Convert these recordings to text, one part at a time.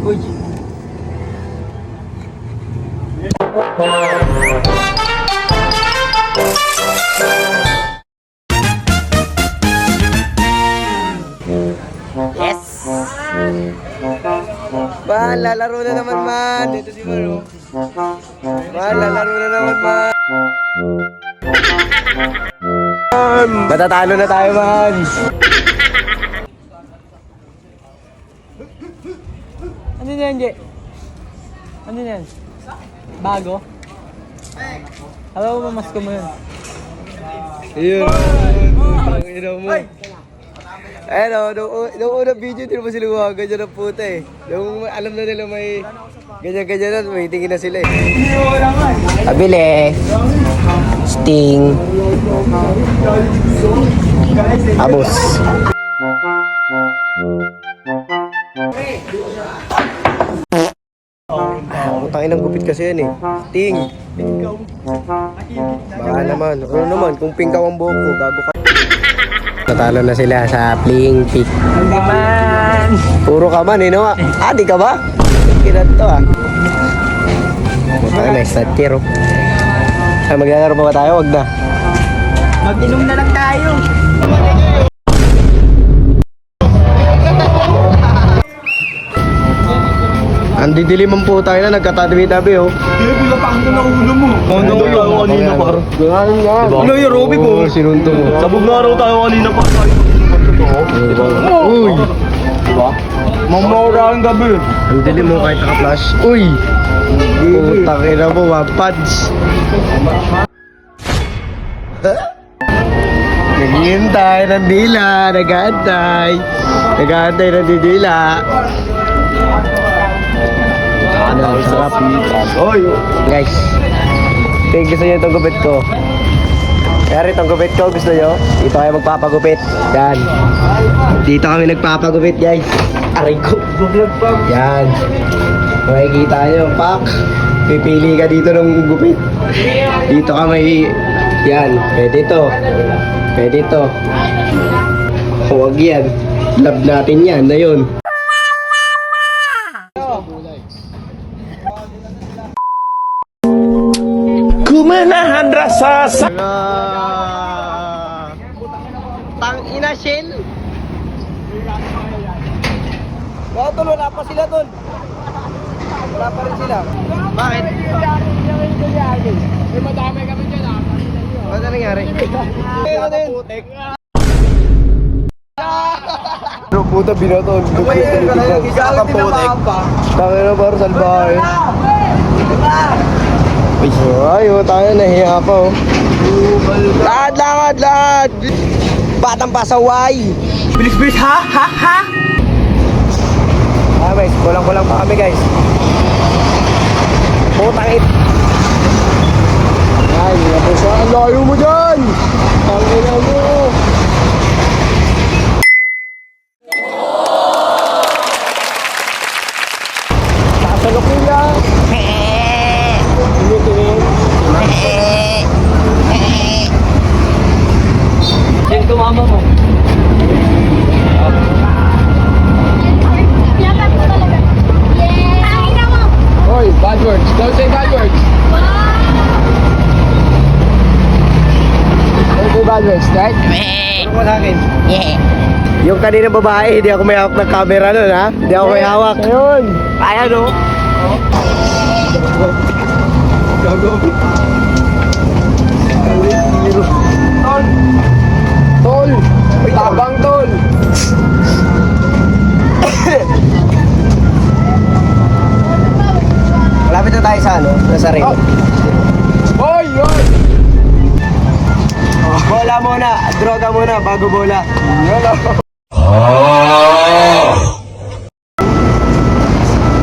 Uy. Yes! Man, lalaro na naman man. Dito si Maro. Man, lalaro na naman man. Matatalo na tayo man. Ano yan, Je? Ano yan? Bago? Alam mo, mas ko mo yun. Ayun. Ina mo. Ayun o, nung unang video, hindi naman sila gumawa ganyan ng puta eh. Nung alam na nila may ganyan-ganyan na, may tingin na sila eh. Abile. Sting. Abos. Utangin ang gupit kasi yan eh. Ting. Baka naman. Ano naman, kung pingkaw ang buhok ko, gago ka. Natalo na sila sa playing pick. Man. Puro ka man eh, no? Ah, di ka ba? Kinat to ah. Utangin na, start tiro. Maglalaro pa ba tayo? Wag na. Mag-inom na lang tayo. Ang didiliman po tayo na nagkatabi-tabi oh. Pinapang ko na ulo mo. Ano tayo kanina par? Ganun yan. Ano yung Robby ko? Sinunto mo. Sabog na araw tayo kanina pa. Uy! Diba? Mamawala ang gabi. Ang dilim mo kahit naka-flash. Uy! Putang ina mo, wapads. Naghihintay ng dila, nag-aantay. Nag-aantay ng didila. Ano, sarap. Guys, gusto nyo itong gupit ko. Kaya rin itong gupit ko, gusto nyo? Dito kayo magpapagupit. Yan. Dito kami nagpapagupit, guys. Aray ko. Yan. Makikita nyo, pak. Pipili ka dito ng gupit. Dito ka may... Yan. Pwede to. Pwede to. Huwag yan. Love natin yan na yun. Kumanahan rasa sa... Tang ina Shell. Tol, wala pa sila tol. Wala pa rin sila. Bakit? May madami kami dyan ah. Ano nangyari? Ano yun? Pero puta binato. Isa ka putik. Tangin na baro salbahe. Ay, tayo nahiya pa oh. Lakad! Batang pasaway. Bilis ha? Ah guys, kulang-kulang pa kami guys. Putang it. Ay, nabuso. Ang layo mo dyan. Ang ina mo. Sasalokin lang. Yan tumama mo. Hoy, bad words. Don't say bad words. Don't say bad words, right? Ano mo sa akin? Yung kanina babae, hindi ako may hawak ng camera nun ha? Hindi ako may hawak. Ayun. Kaya no? Tol! Tabang tol! Malapit na tayo sa ano? Nasa ring. Hoy! Hoy! Bola muna! Droga muna bago bola.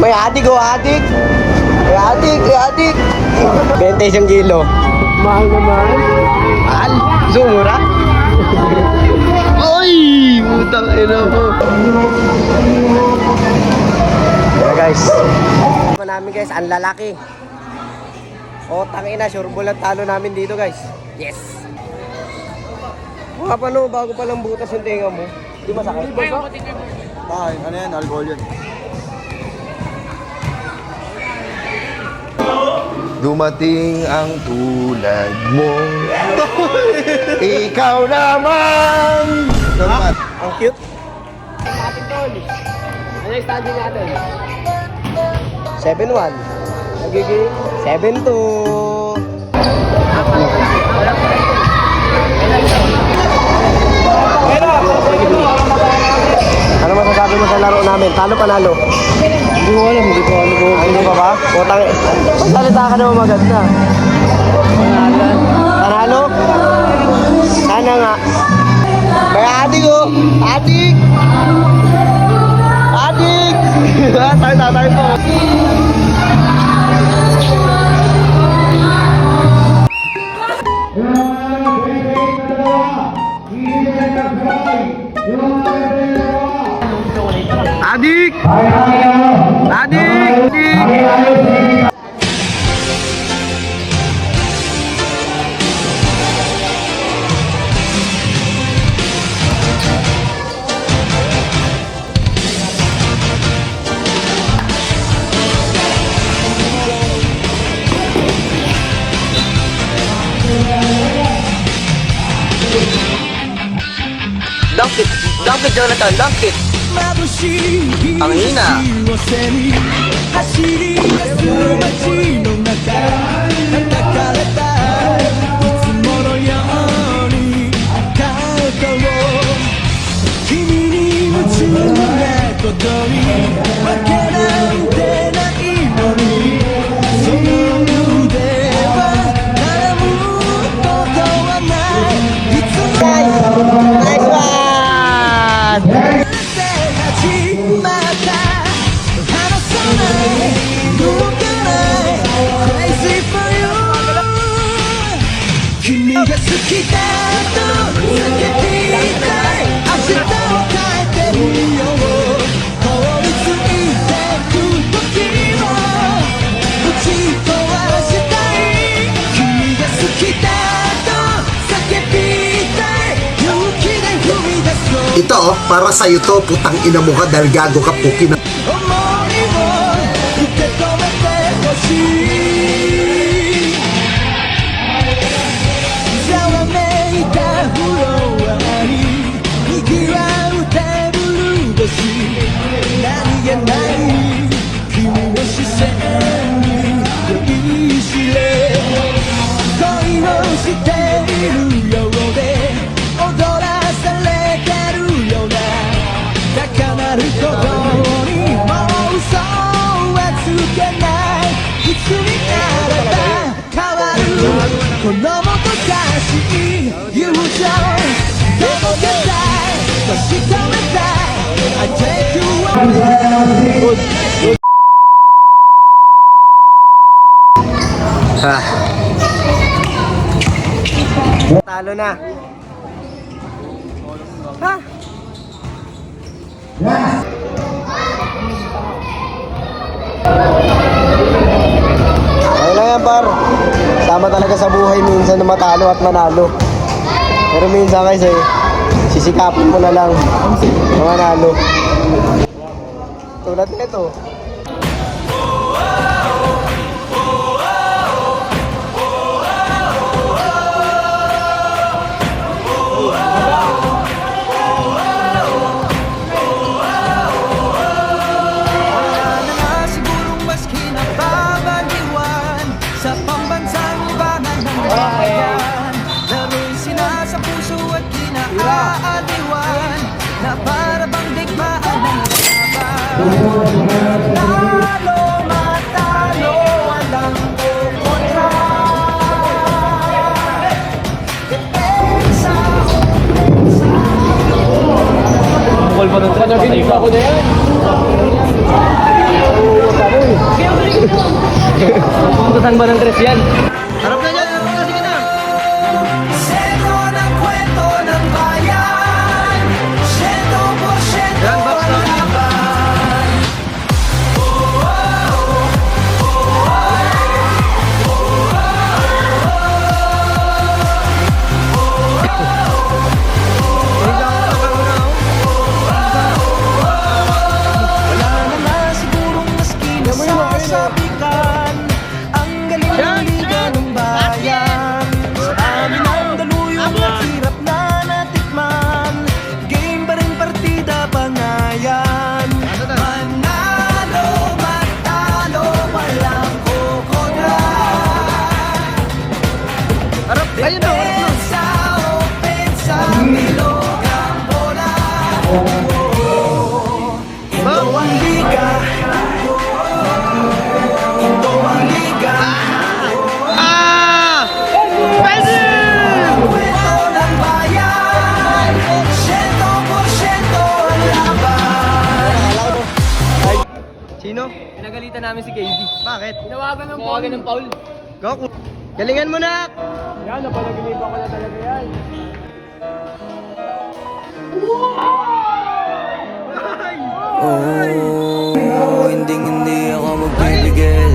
May adik o adik! May adik! 20 kilo. Mahal naman. Mahal? Sumura? Ay! Putang ina mo. Yeah guys. Ito namin guys, ang lalaki. O tangina, sure ball ang talo namin dito guys. Yes. Mga paano, bago pa lang butas yung tenga mo. Di ba sakit? Ay, ano yan? Alcohol yun. dumating ang tulad mo. Ikaw naman! Ang cute. Ating tol. Ano yung standing natin? 7-1. Nagiging 7-2. Ano masasabi mo sa laro namin? Talo panalo? Hindi ko alam, hindi ko alam. Hindi pa ba? Putang, salita ka naman maganda. Panalo? Sana nga. Kaya adik oh! Adik! Adik! Tayo po. Adik! Adik! Adik! Dunk it! Dunk it, Jonathan! Dunk it! Ang hina! Nice one! Ito, para sa'yo to, putang ina mo ka dahil gago ka puki na. Talo na. Ha? Okay lang yan, par. Tama talaga sa buhay minsan na matalo at manalo. Pero minsan kasi, sisikapin mo na lang na manalo. Tulad nito. Aadiwan na para bang digmaan ng laban. Talo, matalo, walang kukontra. Depensa, Bukol pa ng tres, patay pa ako na yan. Puntasan ba ng tres yan? Harap na dyan, harap na, sige na. sento ng kwento ng bayan. 100% ang laban. Wala naman sigurong maski nasasabikan ang galing. Sino? Pinagalitan namin si KD. Bakit? Tinawagan ng Paul. Goku. Galingan mo na! Yan, napalaginipan ko na talaga yan. Oh, hindi ako magpipigil.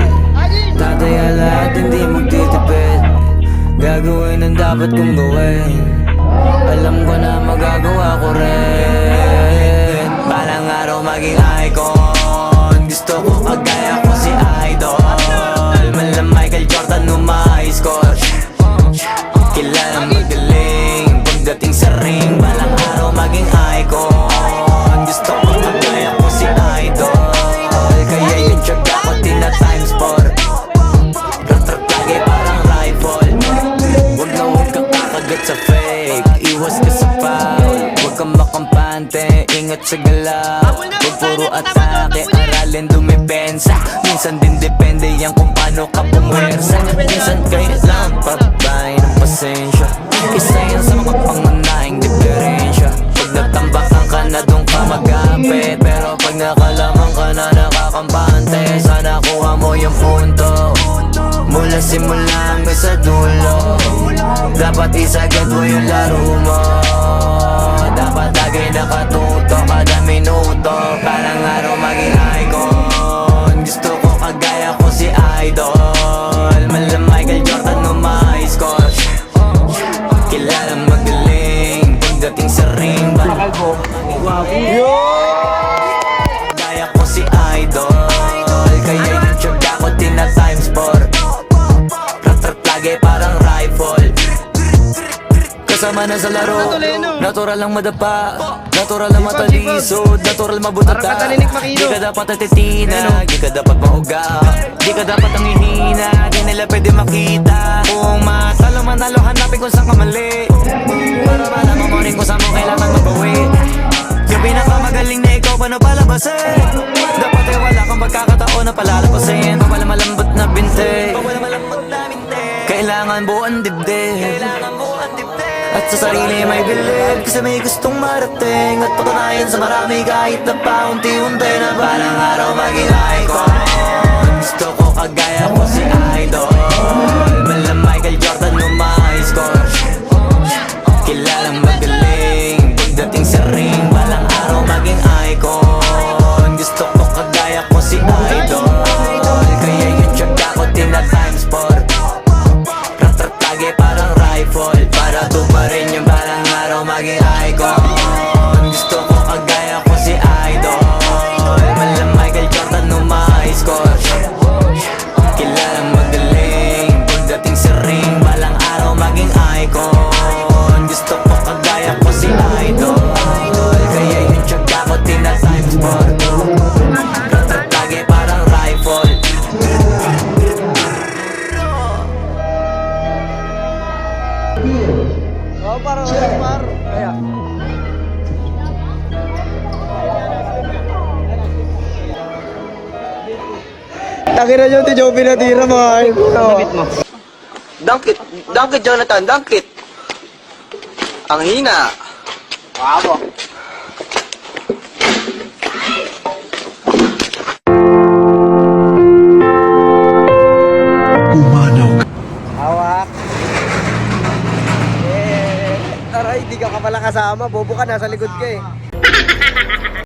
Tataya lahat, hindi magtitipid. Gagawin ang dapat kong gawin. Alam ko na magagawa ko rin. Balang araw maging icon. Gusto ko kagaya ko si Idol. Mala Michael Jordan score. Kilalang magaling pagdating sa ring. Balang araw maging icon. Gusto ko kagaya ko si Idol. Kaya yung tsaga ko tina-times 4. Rat-rat lagi parang rifle. Huwag ka kakagat sa fake. Iwas ka sa foul. Huwag kang makampante. Ingat sa galaw. Huwag puro atake. Aralin dumipensa. Minsan din depende yan kung paano ka pumersa. Minsan kailangan pabay ng pasensya. Isa yan sa mga pangunahing diferensya. Pag natambakan ka na doon ka mag-apit. Pero pag nakalaman ka na nakakampante, sana kuha mo yung punto. Mula simula hanggang sa dulo. Dapat isagad mo yung laro mo. Dapat lagi nakatuto kada minuto. Parang araw maging icon. Gusto ko kagaya ko si Idol. Mala Michael Jordan score. Kilalang magaling pagdating sa ring. Kagaya ko si Idol. Kaya yung tsaga ko tina-times 4. Rat-rat lagi parang rifle. Kasama na sa laro. Natural lang madapa. Natural lang matalisod. Natural mabutata. Di ka dapat atitina. Di ka dapat mahuga. Di ka dapat ang hihina. Di nila pwede makita. Kung matalo manalo hanapin kung saan ka mali. Para malaman mo rin kung saan mo kailangan magbawi. Yung pinakamagaling na ikaw paano palabasin. Dapat ay wala kang pagkakataon na palalabasin. Pag wala malambot na binte. Kailangan buuan dibdib. At sa sarili may bilib. Kasi may gustong marating. At patunayan sa marami kahit na paunti-unti. Na balang araw maging icon. Gusto ko kagaya ko si Idol. Mala Michael Jordan score. Kilalang magaling pagdating sa ring. Balang araw maging icon. Gusto ko kagaya ko si Idol. Kaya yung tsaga ko tina-times 4. Rat-rat lagi parang rifle. Para tuparin yung balang araw maging icon. Gusto ko kagaya ko si Idol. Mala Michael Jordan score. Kilalang magaling pagdating sa ring. Balang araw maging icon. Gusto ko kagaya ko si Idol. Kaya yung tsaga ko tina-times 4. Rat-rat lagi parang rifle. Oh, parang par. Kaya. Takira nyo, ti Joe pinatira mo. Dunk mo. Dunk it, Jonathan. Dunk it. Ang hina. Bravo. Hawak. Taray, di ka pala kasama. Bobo ka, nasa likod ka eh.